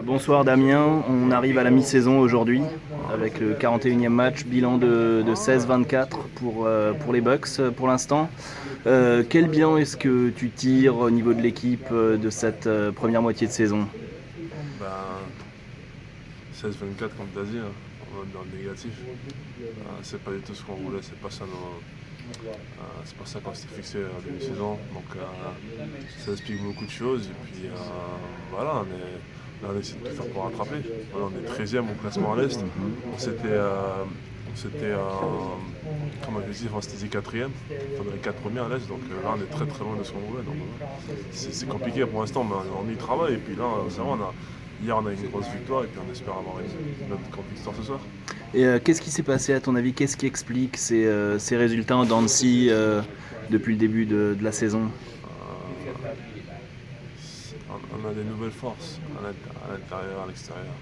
Bonsoir Damien, on arrive à la mi-saison aujourd'hui avec le 41e match, bilan de 16-24 pour les Bucks pour l'instant. Quel bilan est-ce que tu tires au niveau de l'équipe de cette première moitié de saison? Ben, 16-24 comme tu as dit, hein, on est dans le négatif. C'est pas du tout ce qu'on voulait, c'est pas ça qu'on s'était fixé en début de saison. Donc ça explique beaucoup de choses. Et puis voilà, là on essaie de tout faire pour rattraper. Voilà, on est 13e au classement à l'Est. On s'était comment je dis, on s'était dit 4e, enfin dans les 4 premiers à l'Est. Donc là on est très très loin de ce qu'on voulait. Donc c'est compliqué pour l'instant, mais on y travaille. Et puis là, ça va, hier on a eu une grosse victoire et puis on espère avoir une autre grande victoire ce soir. Et qu'est-ce qui s'est passé à ton avis? Qu'est-ce qui explique ces résultats en dents de scie depuis le début de la saison? Euh, on a des nouvelles forces à l'intérieur, à l'extérieur,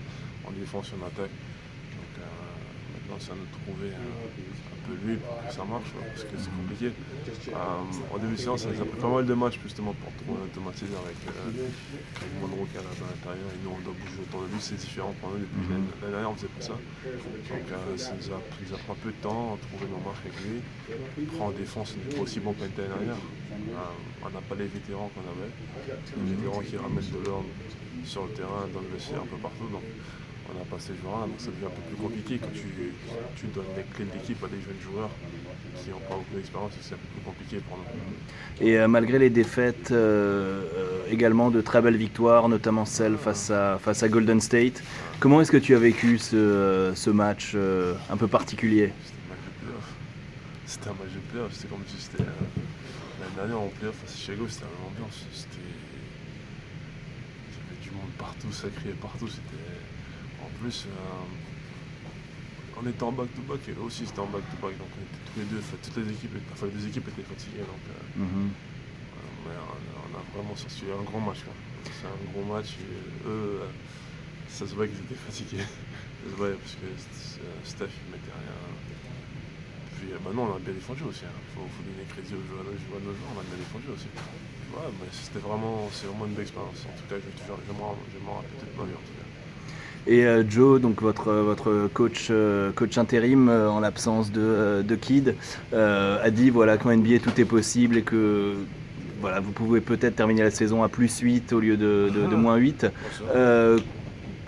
en défense et en attaque. Donc maintenant c'est à nous de trouver un peu lui pour que ça marche, ouais, parce que c'est compliqué. En début de séance, ça nous a pris pas mal de matchs justement pour trouver un automatisme avec Monroe qui est à l'intérieur et nous on doit bouger autour de lui, c'est différent pour nous depuis l'année dernière on faisait pas ça. Donc ça nous a pris un peu de temps à trouver nos marques avec lui. Après en défense on n'est pas aussi bon que l'année dernière. On n'a pas les vétérans qu'on avait. Les vétérans qui ramènent de l'ordre sur le terrain, dans le vestiaire, un peu partout. Donc on n'a pas ces joueurs-là, donc ça devient un peu plus compliqué quand tu donnes les clés de l'équipe à des jeunes joueurs qui n'ont pas beaucoup d'expérience, c'est un peu plus compliqué pour nous. Et malgré les défaites, également de très belles victoires, notamment celle face à Golden State, comment est-ce que tu as vécu ce match un peu particulier? C'était un match de playoff. C'était un match de playoff, c'était comme si c'était l'année dernière en playoff à Chicago, c'était une ambiance. Il y avait du monde partout, ça criait partout. En plus, on était en back-to-back et eux aussi c'était en back-to-back. Donc on était tous les deux, les deux équipes étaient fatiguées. Donc mais on a vraiment sorti un grand match, quoi. C'est un gros match. Et eux, ça se voit qu'ils étaient fatigués. Ça se voyait parce que Steph il mettait rien. Puis maintenant on a bien défendu aussi. Faut donner crédit aux joueurs, de nos joueurs, on a bien défendu aussi. Ouais, mais c'est vraiment une belle expérience. En tout cas, je m'en rappelle toute ma vie en tout cas. Et Joe, donc votre coach intérim en l'absence de Kidd, a dit voilà qu'en NBA tout est possible et que voilà, vous pouvez peut-être terminer la saison à +8 au lieu de -8.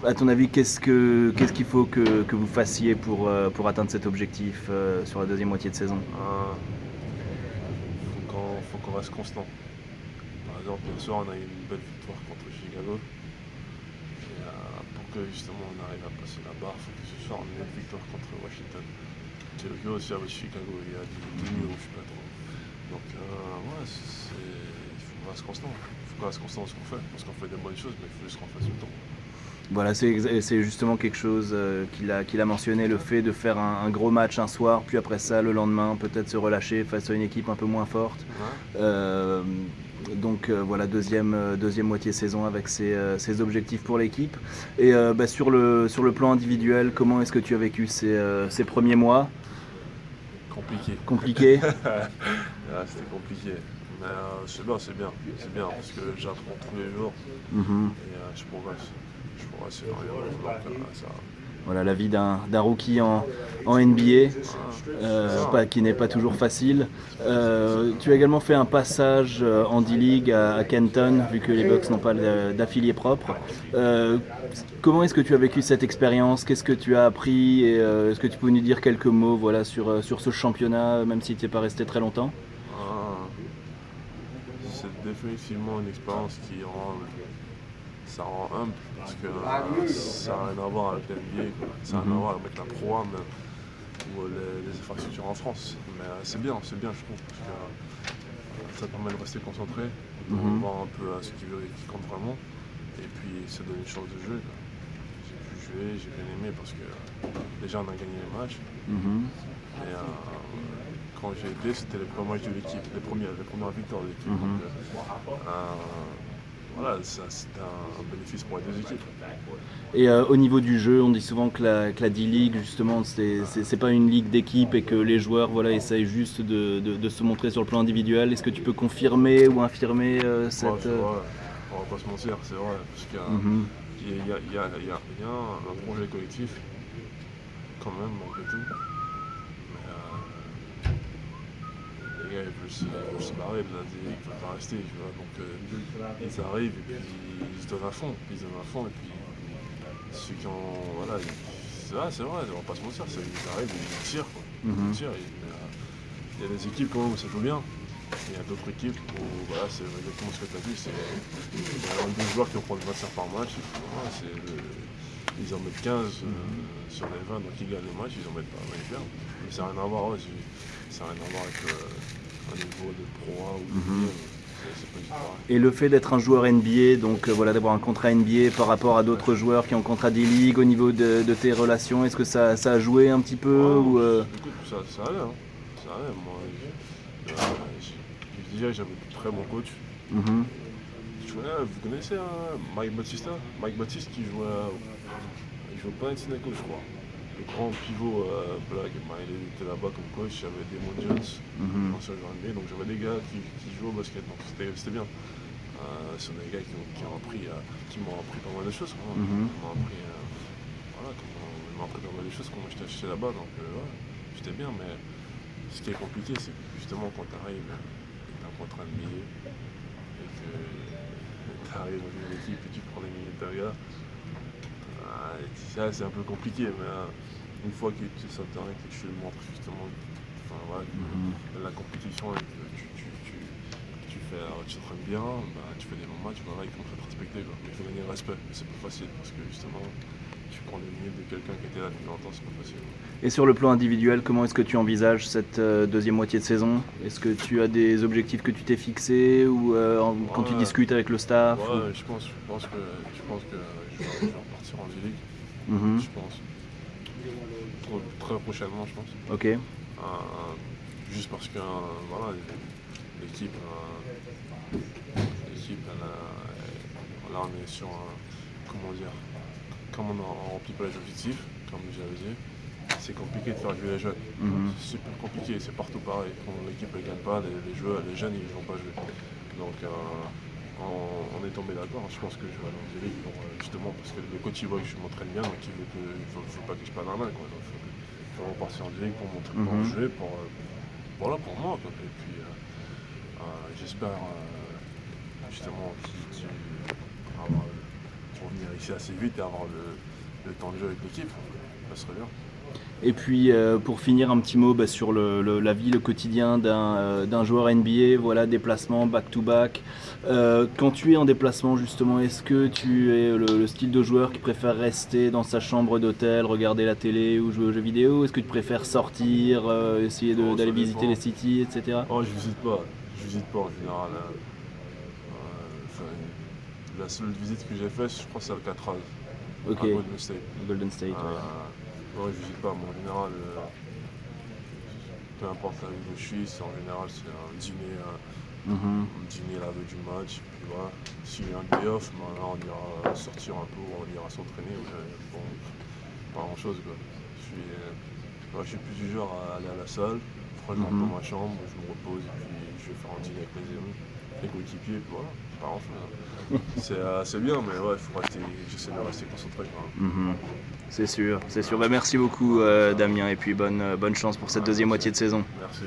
À ton avis, qu'est-ce qu'il faut que vous fassiez pour atteindre cet objectif sur la deuxième moitié de saison? Faut qu'on reste constant. Par exemple, hier soir, on a eu une belle victoire contre Chicago. Et pour que justement on arrive à passer la barre, il faut que ce soir on ait une victoire contre Washington. Qui est aussi avec Chicago il y a 10 minutes, je ne sais pas trop. Donc ouais, il faut qu'on reste constant. Il faut qu'on reste constant dans ce qu'on fait. Parce qu'on fait des bonnes choses, mais il faut juste qu'on fasse tout le temps. Voilà, c'est justement quelque chose qu'il a mentionné, le fait de faire un gros match un soir, puis après ça, le lendemain, peut-être se relâcher face à une équipe un peu moins forte. Ouais. Donc voilà, deuxième moitié saison avec ses objectifs pour l'équipe. Et sur le plan individuel, comment est-ce que tu as vécu ces premiers mois? Compliqué. Compliqués? C'était compliqué. Mais c'est bien parce que j'apprends tous les jours Mhm. et je progresse. Énormément. Donc, ça, Voilà la vie d'un rookie en NBA, qui n'est pas toujours facile. Tu as également fait un passage en D-League à Kenton, vu que les Bucks n'ont pas d'affilié propre. Comment est-ce que tu as vécu cette expérience? Qu'est-ce que tu as appris? Et est-ce que tu peux nous dire quelques mots voilà, sur ce championnat, même si tu n'es pas resté très longtemps? c'est définitivement une expérience ça rend humble parce que ça n'a rien à voir avec l'NBA, ça n'a rien à voir avec la Pro A ou les infrastructures en France. Mais c'est bien, je trouve, parce que ça permet de rester concentré, de voir un peu ce qui compte vraiment. Et puis ça donne une chance de jeu. J'ai pu jouer, j'ai bien aimé parce que déjà on a gagné les matchs. Et quand j'ai été, c'était les premiers matchs de l'équipe, les premières victoires de l'équipe. Donc, voilà, c'était un bénéfice pour les deux équipes. Et au niveau du jeu, on dit souvent que la D-League, justement, c'est pas une ligue d'équipe et que les joueurs voilà, essayent juste de se montrer sur le plan individuel. Est-ce que tu peux confirmer ou infirmer cette... Ouais, c'est vrai, on va pas se mentir, c'est vrai. Parce qu'il y a un projet collectif, quand même, malgré tout. Mais les gars, ils veulent se barrer de la D, ils veulent pas rester, tu vois. Donc ils arrivent et puis ils se donnent à fond. Et puis ceux qui ont. Voilà, c'est vrai, on va pas se mentir, ils arrivent et ils tirent, quoi. Ils tirent, mais il y a des équipes quand même où ça joue bien. Il y a d'autres équipes où voilà, c'est exactement ce que tu as dit, il y a deux joueurs qui vont prendre 25 par match, et puis, voilà, ils en mettent 15 sur les 20, donc ils gagnent le match, ils en mettent pas 20, ils perdent. Mais ça n'a rien à voir, ça n'a rien à voir avec un niveau de Pro A ou de NBA, c'est pas du tout pareil. Et le fait d'être un joueur NBA, donc voilà, d'avoir un contrat NBA par rapport à d'autres joueurs qui ont un contrat D-League, au niveau de tes relations, est-ce que ça a joué un petit peu ou, Écoute, ça allait, hein. Ça allait, moi. Je dirais que j'avais de très bons coachs. Vous connaissez Mike Battista qui il jouait pas à Panathinaikos, je crois. Le grand pivot black, il était là-bas comme coach. J'avais Damon Jones, ancien joueur NBA, donc j'avais des gars qui jouaient au basket, donc c'était bien. Ce sont des gars qui m'ont appris pas mal de choses. Ils m'ont appris, pas mal de choses quand j'étais acheté là-bas, donc ouais, j'étais bien. Mais ce qui est compliqué, c'est que justement quand tu arrives, tu es en contrat de milieu, et que tu arrives dans une équipe et tu prends les milliers de gars, c'est un peu compliqué, mais une fois que tu es sur le terrain et que tu le montres justement, la compétition et que tu t'entraînes bien, tu fais des bons matchs, ils commencent à te respecter, quoi. Mais il faut gagner le respect, mais c'est pas facile parce que justement tu prends les minutes de quelqu'un qui était là depuis longtemps, c'est pas facile. Et sur le plan individuel, comment est-ce que tu envisages cette deuxième moitié de saison? Est-ce que tu as des objectifs que tu t'es fixés ou quand tu discutes avec le staff? Ouais, je pense que je vais repartir en D-League. Je pense. Très prochainement, je pense. Ok. Juste parce que voilà, l'équipe, là on est sur comment dire, comme on ne remplit pas les objectifs, comme j'avais dit, c'est compliqué de faire jouer les jeunes. C'est super compliqué, c'est partout pareil. Quand l'équipe ne gagne pas, les jeunes ils ne vont pas jouer. Donc on est tombé d'accord, je pense que je vais aller en D-League pour justement parce que le coach il voit que je m'entraîne bien, donc il faut pas que je perde la main, quoi. Donc, je vais repartir en D-League pour montrer, pour jouer, voilà, pour moi, quoi. Et puis j'espère justement revenir ici assez vite et avoir le temps de jeu avec l'équipe, ça serait bien. Et puis pour finir, un petit mot sur la vie, le quotidien d'un joueur NBA, voilà, déplacement back-to-back. Quand tu es en déplacement justement, est-ce que tu es le style de joueur qui préfère rester dans sa chambre d'hôtel, regarder la télé ou jouer aux jeux vidéo? Est-ce que tu préfères sortir, essayer d'aller visiter les cities, etc.? Oh, je visite pas en général. La seule visite que j'ai faite, je crois que c'est Alcatraz, Ok. à Golden State. Golden State, ouais. Non, je visite pas, mais en général, peu importe la ville où je suis, en général c'est un dîner, la veille du match, puis voilà. S'il y a un day off, là on ira sortir un peu, on ira s'entraîner, bon, pas grand chose, quoi. Je suis plus du genre à aller à la salle, franchement dans ma chambre, je me repose et puis je vais faire un dîner avec mes amis, les coéquipiers, puis voilà, pas grand chose. C'est bien, mais ouais, j'essaie de rester concentré quand même. C'est sûr, c'est sûr. Merci beaucoup Damien et puis bonne chance pour cette deuxième moitié de saison. Merci.